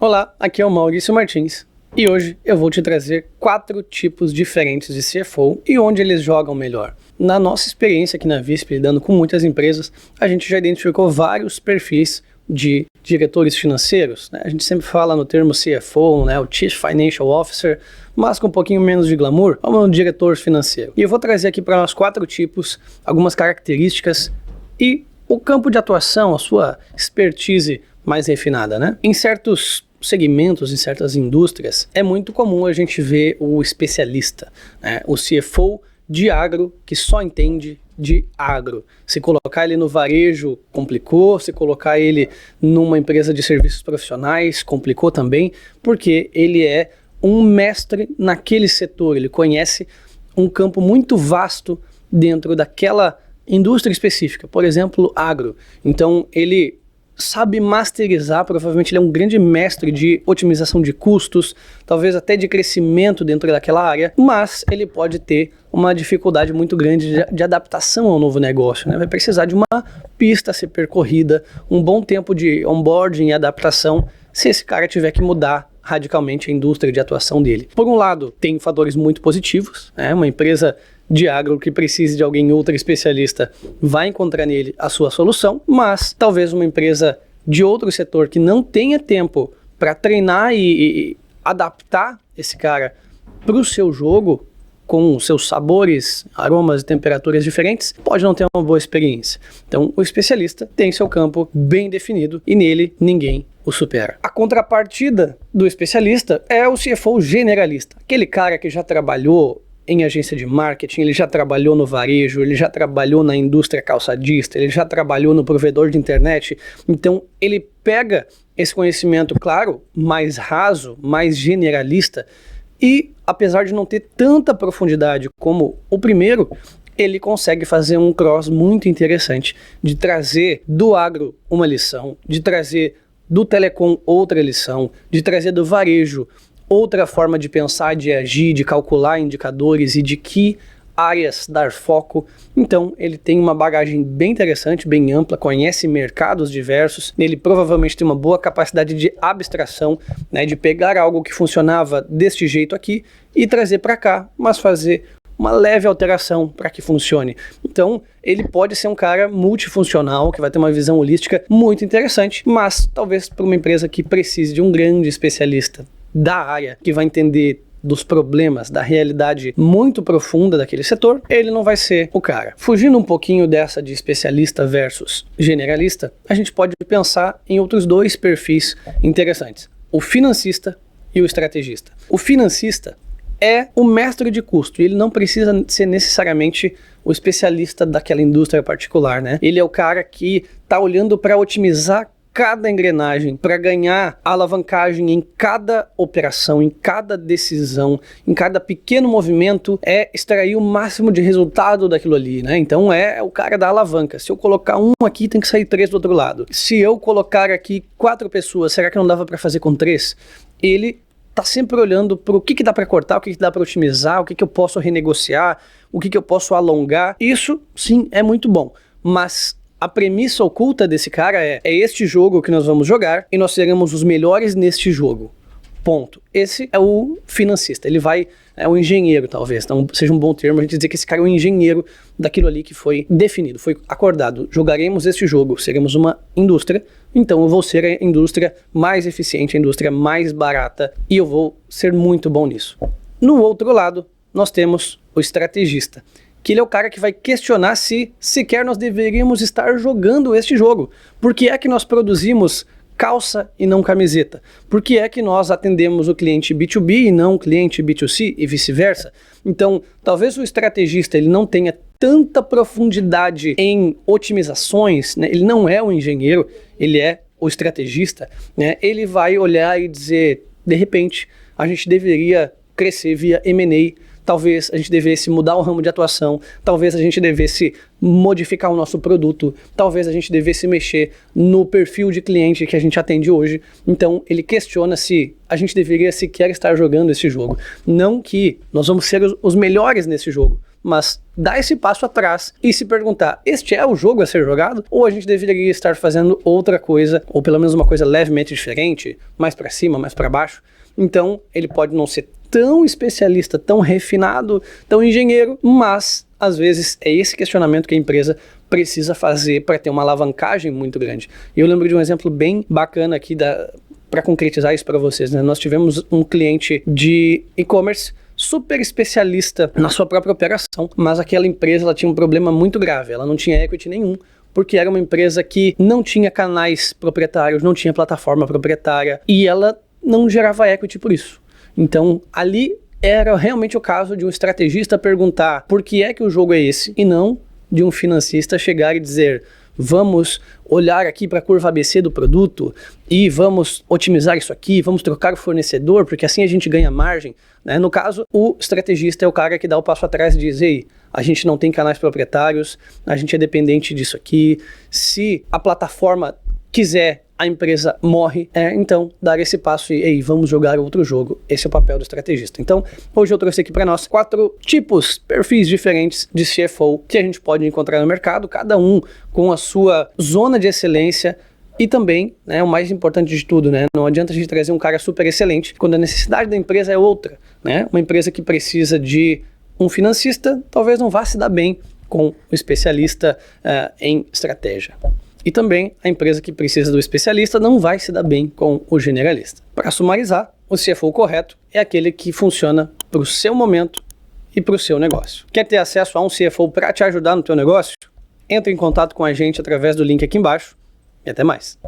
Olá, aqui é o Maurício Martins e hoje eu vou te trazer 4 tipos diferentes de CFO e onde eles jogam melhor. Na nossa experiência aqui na Visp, lidando com muitas empresas, a gente já identificou vários perfis de diretores financeiros, né? A gente sempre fala no termo CFO, né? O Chief Financial Officer, mas com um pouquinho menos de glamour, como um diretor financeiro. E eu vou trazer aqui para nós 4 tipos, algumas características e o campo de atuação, a sua expertise mais refinada, né? Em certos segmentos, em certas indústrias, é muito comum a gente ver o especialista, né? O CFO de agro que só entende de agro. Se colocar ele no varejo, complicou. Se colocar ele numa empresa de serviços profissionais, complicou também, porque ele é um mestre naquele setor, ele conhece um campo muito vasto dentro daquela indústria específica, por exemplo, agro. Então ele sabe masterizar, provavelmente ele é um grande mestre de otimização de custos, talvez até de crescimento dentro daquela área, mas ele pode ter uma dificuldade muito grande de adaptação ao novo negócio, né? Vai precisar de uma pista a ser percorrida, um bom tempo de onboarding e adaptação, se esse cara tiver que mudar radicalmente a indústria de atuação dele. Por um lado, tem fatores muito positivos, né? Uma empresa de agro que precise de alguém ultra especialista vai encontrar nele a sua solução, mas talvez uma empresa de outro setor que não tenha tempo para treinar e adaptar esse cara para o seu jogo, com seus sabores, aromas e temperaturas diferentes, pode não ter uma boa experiência. Então o especialista tem seu campo bem definido e nele ninguém o supera. A contrapartida do especialista é o CFO generalista, aquele cara que já trabalhou em agência de marketing, ele já trabalhou no varejo, ele já trabalhou na indústria calçadista, ele já trabalhou no provedor de internet. Então ele pega esse conhecimento, claro, mais raso, mais generalista, e apesar de não ter tanta profundidade como o primeiro, ele consegue fazer um cross muito interessante de trazer do agro uma lição, de trazer do telecom outra lição, de trazer do varejo outra forma de pensar, de agir, de calcular indicadores e de que áreas dar foco. Então ele tem uma bagagem bem interessante, bem ampla, conhece mercados diversos, ele provavelmente tem uma boa capacidade de abstração, né, de pegar algo que funcionava deste jeito aqui e trazer para cá, mas fazer uma leve alteração para que funcione. Então ele pode ser um cara multifuncional, que vai ter uma visão holística muito interessante, mas talvez para uma empresa que precise de um grande especialista da área, que vai entender dos problemas, da realidade muito profunda daquele setor, ele não vai ser o cara. Fugindo um pouquinho dessa de especialista versus generalista, a gente pode pensar em outros 2 perfis interessantes: o financista e o estrategista. O financista é o mestre de custo, e ele não precisa ser necessariamente o especialista daquela indústria particular, né? Ele é o cara que está olhando para otimizar cada engrenagem, para ganhar alavancagem em cada operação, em cada decisão, em cada pequeno movimento, é extrair o máximo de resultado daquilo ali, né? Então é o cara da alavanca. Se eu colocar um aqui, tem que sair 3 do outro lado. Se eu colocar aqui 4 pessoas, será que não dava para fazer com 3? Ele tá sempre olhando para o que dá para cortar, o que dá para otimizar, o que eu posso renegociar, o que eu posso alongar. Isso, sim, é muito bom, mas a premissa oculta desse cara é este jogo que nós vamos jogar e nós seremos os melhores neste jogo. Ponto. Esse é o financista. Ele é o engenheiro, talvez. Então seja um bom termo a gente dizer que esse cara é o engenheiro daquilo ali que foi definido, foi acordado. Jogaremos este jogo, seremos uma indústria, então eu vou ser a indústria mais eficiente, a indústria mais barata, e eu vou ser muito bom nisso. No outro lado, nós temos o estrategista, que ele é o cara que vai questionar se sequer nós deveríamos estar jogando este jogo. Por que é que nós produzimos calça e não camiseta? Por que é que nós atendemos o cliente B2B e não o cliente B2C e vice-versa? Então, talvez o estrategista ele não tenha tanta profundidade em otimizações, né? Ele não é o engenheiro, ele é o estrategista, né? Ele vai olhar e dizer, de repente, a gente deveria crescer via M&A, talvez a gente devesse mudar o ramo de atuação, talvez a gente devesse modificar o nosso produto, talvez a gente devesse mexer no perfil de cliente que a gente atende hoje. Então ele questiona se a gente deveria sequer estar jogando esse jogo. Não que nós vamos ser os melhores nesse jogo, mas dar esse passo atrás e se perguntar, este é o jogo a ser jogado? Ou a gente deveria estar fazendo outra coisa, ou pelo menos uma coisa levemente diferente, mais para cima, mais para baixo? Então, ele pode não ser tão especialista, tão refinado, tão engenheiro, mas às vezes é esse questionamento que a empresa precisa fazer para ter uma alavancagem muito grande. E eu lembro de um exemplo bem bacana aqui para concretizar isso para vocês, né? Nós tivemos um cliente de e-commerce super especialista na sua própria operação, mas aquela empresa ela tinha um problema muito grave, ela não tinha equity nenhum, porque era uma empresa que não tinha canais proprietários, não tinha plataforma proprietária, e ela não gerava equity por isso. Então, ali era realmente o caso de um estrategista perguntar por que é que o jogo é esse, e não de um financista chegar e dizer, vamos olhar aqui para a curva ABC do produto e vamos otimizar isso aqui, vamos trocar o fornecedor, porque assim a gente ganha margem, né? No caso, o estrategista é o cara que dá o passo atrás e diz, ei, a gente não tem canais proprietários, a gente é dependente disso aqui, se a plataforma quiser, a empresa morre, então dar esse passo e, ei, vamos jogar outro jogo. Esse é o papel do estrategista. Então, hoje eu trouxe aqui para nós 4 tipos, perfis diferentes de CFO que a gente pode encontrar no mercado, cada um com a sua zona de excelência e também, né, o mais importante de tudo, né, não adianta a gente trazer um cara super excelente quando a necessidade da empresa é outra, né, uma empresa que precisa de um financista talvez não vá se dar bem com o especialista em estratégia. E também a empresa que precisa do especialista não vai se dar bem com o generalista. Para sumarizar, o CFO correto é aquele que funciona para o seu momento e para o seu negócio. Quer ter acesso a um CFO para te ajudar no teu negócio? Entre em contato com a gente através do link aqui embaixo e até mais.